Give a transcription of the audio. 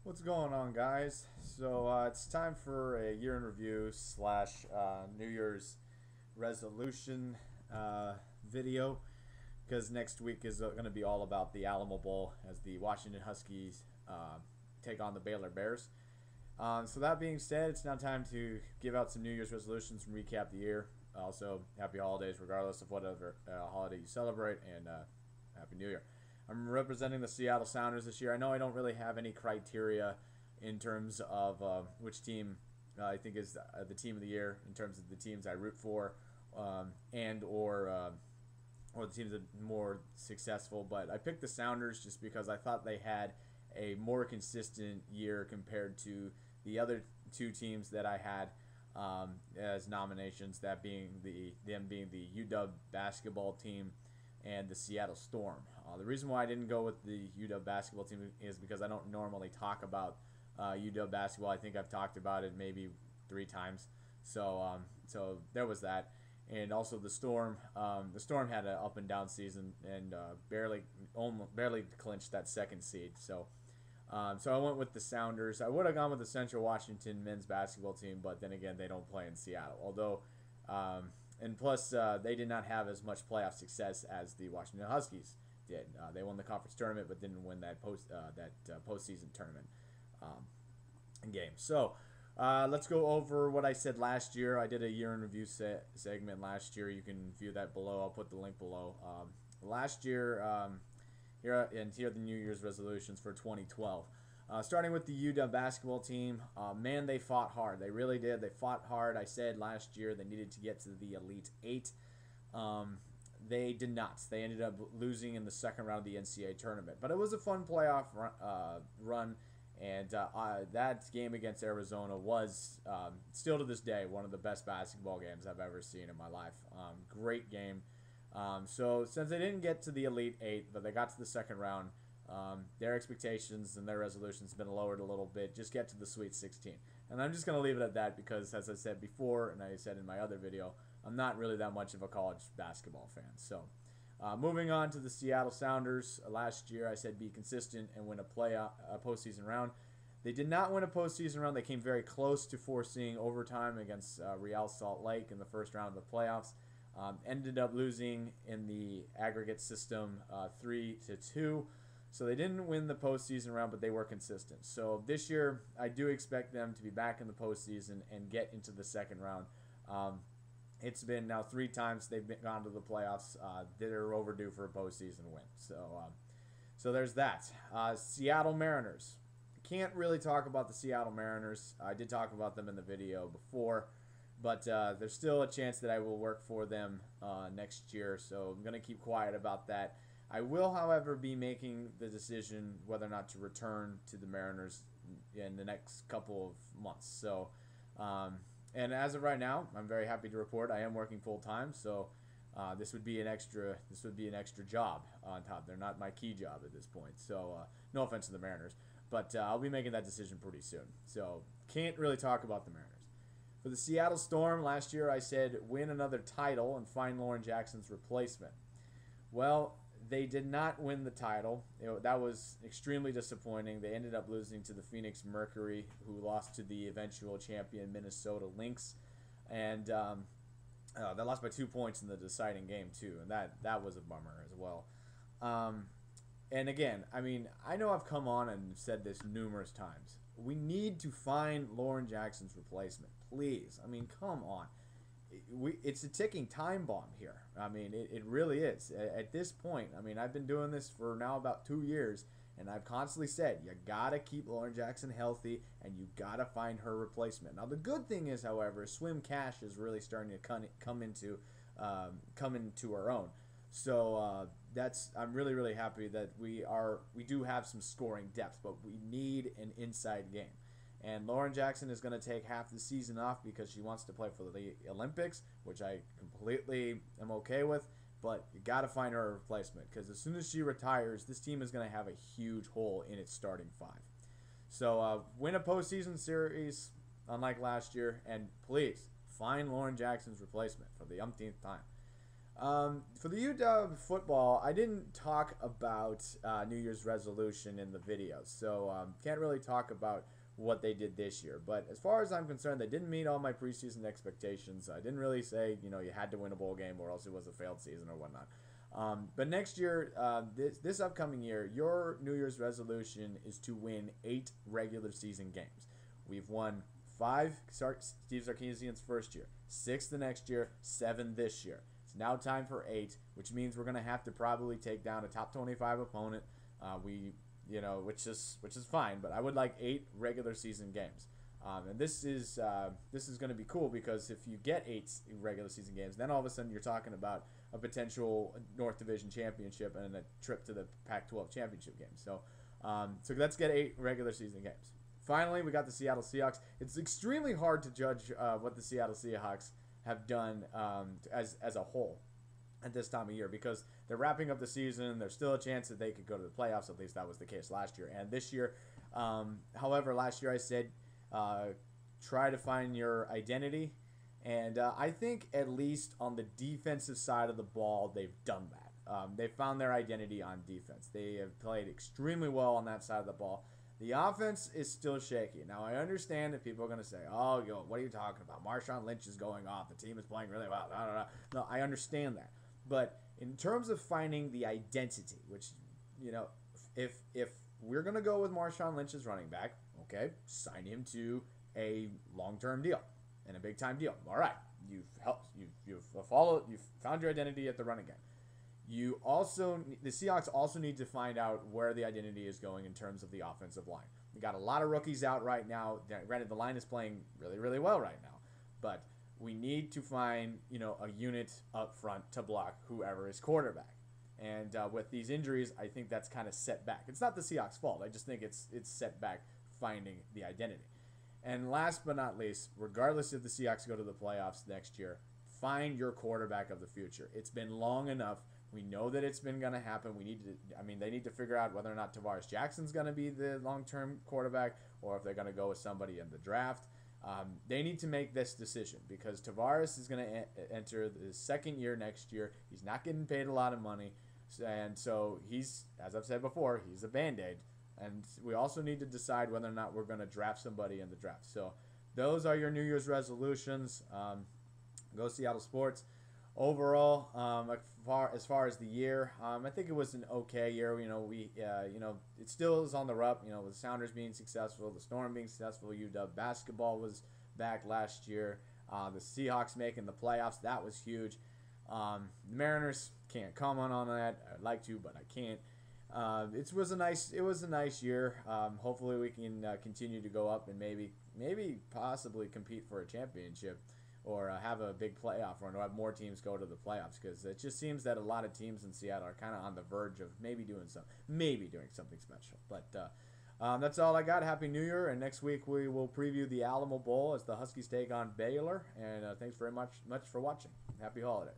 What's going on, guys? So it's time for a year in review slash New Year's resolution video because next week is going to be all about the Alamo Bowl as the Washington Huskies take on the Baylor Bears. So that being said, it's now time to give out some New Year's resolutions and recap the year. Also, happy holidays regardless of whatever holiday you celebrate, and Happy New Year. I'm representing the Seattle Sounders this year. I know I don't really have any criteria in terms of which team I think is the team of the year in terms of the teams I root for, and or the teams that are more successful. But I picked the Sounders just because I thought they had a more consistent year compared to the other two teams that I had as nominations. That being them being the UW basketball team and the Seattle Storm. The reason why I didn't go with the UW basketball team is because I don't normally talk about UW basketball. I think I've talked about it maybe 3 times. So there was that. And also the Storm. The Storm had an up and down season and barely clinched that second seed. So I went with the Sounders. I would have gone with the Central Washington men's basketball team, but then again, they don't play in Seattle. Although and plus, they did not have as much playoff success as the Washington Huskies did. They won the conference tournament, but didn't win that postseason tournament game. So let's go over what I said last year. I did a year in review segment last year. You can view that below. I'll put the link below. Last year, here are the New Year's resolutions for 2012. Starting with the UW basketball team, man, they fought hard. They really did. They fought hard. I said last year they needed to get to the Elite Eight. They did not. They ended up losing in the second round of the NCAA tournament. But it was a fun playoff run, and that game against Arizona was still to this day one of the best basketball games I've ever seen in my life. Great game. So since they didn't get to the Elite Eight, but they got to the second round, their expectations and their resolutions have been lowered a little bit. Just get to the Sweet 16. And I'm just going to leave it at that because, as I said before, and I said in my other video, I'm not really that much of a college basketball fan. So moving on to the Seattle Sounders. Last year I said be consistent and win a postseason round. They did not win a postseason round. They came very close to forcing overtime against Real Salt Lake in the first round of the playoffs. Ended up losing in the aggregate system 3-2. So they didn't win the postseason round, but they were consistent. So this year, I do expect them to be back in the postseason and get into the second round. It's been now 3 times they've gone to the playoffs. They're overdue for a postseason win. So there's that. Seattle Mariners. Can't really talk about the Seattle Mariners. I did talk about them in the video before, but there's still a chance that I will work for them next year. So I'm going to keep quiet about that. I will, however, be making the decision whether or not to return to the Mariners in the next couple of months. So, and as of right now, I'm very happy to report I am working full time. So, this would be an extra job on top. They're not my key job at this point. So, no offense to the Mariners, but I'll be making that decision pretty soon. So, can't really talk about the Mariners. For the Seattle Storm, last year I said win another title and find Lauren Jackson's replacement. Well, they did not win the title. That was extremely disappointing. They ended up losing to the Phoenix Mercury, who lost to the eventual champion Minnesota Lynx. And they lost by 2 points in the deciding game, too. And that was a bummer as well. And again, I mean, I know I've come on and said this numerous times. We need to find Lauren Jackson's replacement. Please. I mean, come on. It's a ticking time bomb here. I mean, it really is. At this point, I mean, I've been doing this for now about 2 years, and I've constantly said, you got to keep Lauren Jackson healthy, and you got to find her replacement. Now, the good thing is, however, Swim Cash is really starting to come into her own. So I'm really, really happy that we do have some scoring depth, but we need an inside game. And Lauren Jackson is going to take half the season off because she wants to play for the Olympics, which I completely am okay with. But you got to find her a replacement because as soon as she retires, this team is going to have a huge hole in its starting 5. So win a postseason series, unlike last year, and please find Lauren Jackson's replacement for the umpteenth time. For the UW football, I didn't talk about New Year's resolution in the video, so can't really talk about what they did this year. But as far as I'm concerned, they didn't meet all my preseason expectations. I didn't really say, you had to win a bowl game or else it was a failed season or whatnot. But next year, this upcoming year, your New Year's resolution is to win 8 regular season games. We've won 5 Steve Sarkisian's first year, 6 the next year, 7 this year. It's now time for 8, which means we're going to have to probably take down a top 25 opponent. Which is fine, but I would like 8 regular season games. And this is going to be cool because if you get 8 regular season games, then all of a sudden you're talking about a potential North Division championship and a trip to the Pac-12 championship game. So let's get 8 regular season games. Finally, we got the Seattle Seahawks. It's extremely hard to judge what the Seattle Seahawks have done as a whole at this time of year because they're wrapping up the season. There's still a chance that they could go to the playoffs. At least that was the case last year and this year. However, last year I said try to find your identity. And I think at least on the defensive side of the ball, they've done that. They found their identity on defense. They have played extremely well on that side of the ball. The offense is still shaky. Now, I understand that people are going to say, oh, what are you talking about? Marshawn Lynch is going off. The team is playing really well. No, I understand that. But in terms of finding the identity, which, if we're going to go with Marshawn Lynch as running back, okay, sign him to a long-term deal and a big-time deal. All right, you've found your identity at the running game. The Seahawks also need to find out where the identity is going in terms of the offensive line. We got a lot of rookies out right now. Granted, the line is playing really, really well right now, but we need to find a unit up front to block whoever is quarterback. And with these injuries, I think that's kind of set back. It's not the Seahawks' fault. I just think it's set back finding the identity. And last but not least, regardless if the Seahawks go to the playoffs next year, find your quarterback of the future. It's been long enough. We know that it's been going to happen. They need to figure out whether or not Tavares Jackson's going to be the long-term quarterback or if they're going to go with somebody in the draft. They need to make this decision because Tavares is going to enter his second year next year. He's not getting paid a lot of money. And so he's, as I've said before, he's a Band-Aid. And we also need to decide whether or not we're going to draft somebody in the draft. So those are your New Year's resolutions. Go Seattle Sports. Overall, as far as the year, I think it was an okay year. It still is on the up. With the Sounders being successful, the Storm being successful, UW basketball was back last year. The Seahawks making the playoffs, that was huge. The Mariners, can't comment on that. I'd like to, but I can't. It was a nice year. Hopefully we can continue to go up and maybe possibly compete for a championship or have a big playoff run or have more teams go to the playoffs because it just seems that a lot of teams in Seattle are kind of on the verge of maybe doing something special. But that's all I got. Happy New Year, and next week we will preview the Alamo Bowl as the Huskies take on Baylor. And thanks very much for watching. Happy holidays.